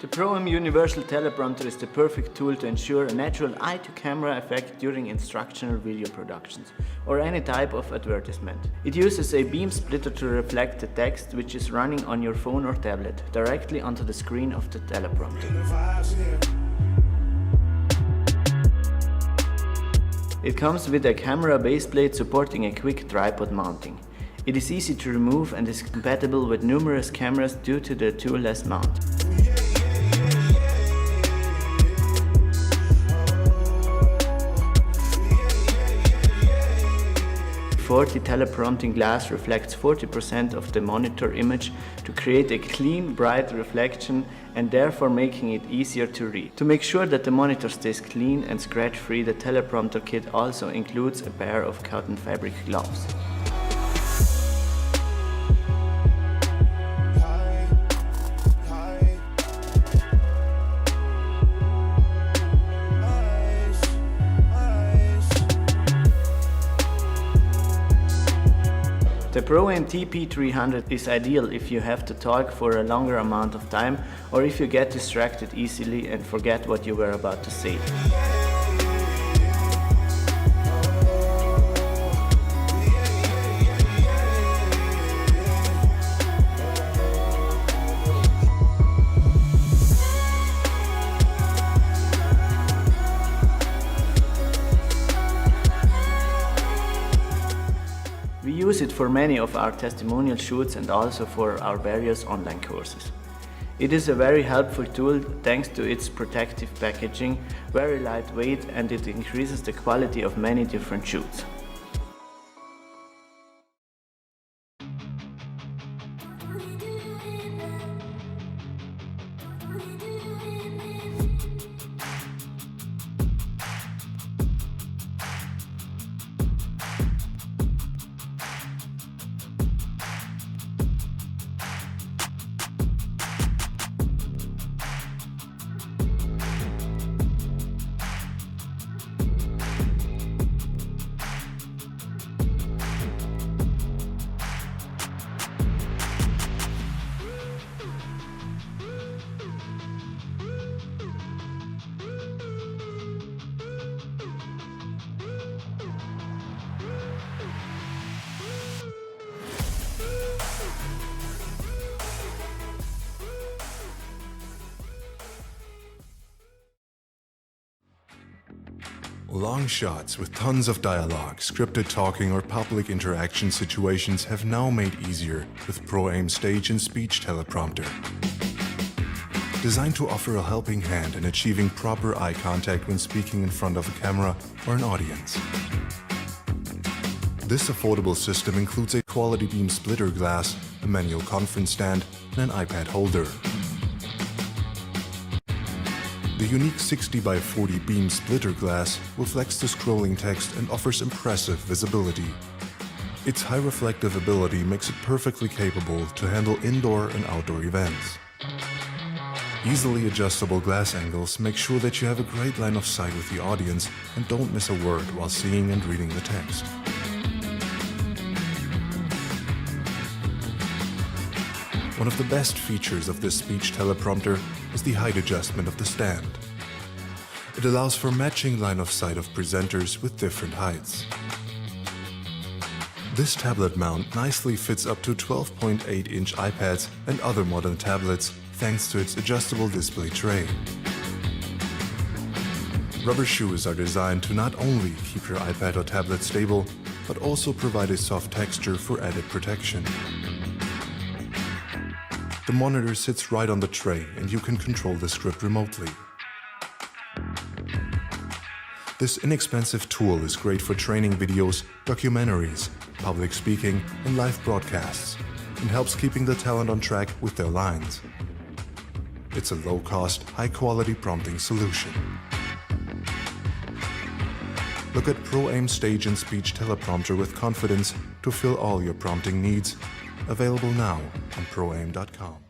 The Proaim Universal Teleprompter is the perfect tool to ensure a natural eye-to-camera effect during instructional video productions or any type of advertisement. It uses a beam splitter to reflect the text which is running on your phone or tablet directly onto the screen of the teleprompter. It comes with a camera baseplate supporting a quick tripod mounting. It is easy to remove and is compatible with numerous cameras due to the tool-less mount. 40 teleprompting glass reflects 40% of the monitor image to create a clean, bright reflection and therefore making it easier to read. To make sure that the monitor stays clean and scratch-free, the teleprompter kit also includes a pair of cotton fabric gloves. The Proaim TP300 is ideal if you have to talk for a longer amount of time or if you get distracted easily and forget what you were about to say. We use it for many of our testimonial shoots and also for our various online courses. It is a very helpful tool thanks to its protective packaging, very lightweight, and it increases the quality of many different shoots. Long shots with tons of dialogue, scripted talking or public interaction situations have now made easier with Proaim Stage and Speech Teleprompter. Designed to offer a helping hand in achieving proper eye contact when speaking in front of a camera or an audience. This affordable system includes a quality beam splitter glass, a manual conference stand, and an iPad holder. The unique 60 by 40 beam splitter glass reflects the scrolling text and offers impressive visibility. Its high reflective ability makes it perfectly capable to handle indoor and outdoor events. Easily adjustable glass angles make sure that you have a great line of sight with the audience and don't miss a word while seeing and reading the text. One of the best features of this speech teleprompter is the height adjustment of the stand. It allows for matching line of sight of presenters with different heights. This tablet mount nicely fits up to 12.8-inch iPads and other modern tablets thanks to its adjustable display tray. Rubber shoes are designed to not only keep your iPad or tablet stable, but also provide a soft texture for added protection. The monitor sits right on the tray and you can control the script remotely. This inexpensive tool is great for training videos, documentaries, public speaking, and live broadcasts, and helps keeping the talent on track with their lines. It's a low-cost, high-quality prompting solution. Look at Proaim Stage and Speech Teleprompter with confidence to fill all your prompting needs. Available now on proaim.com.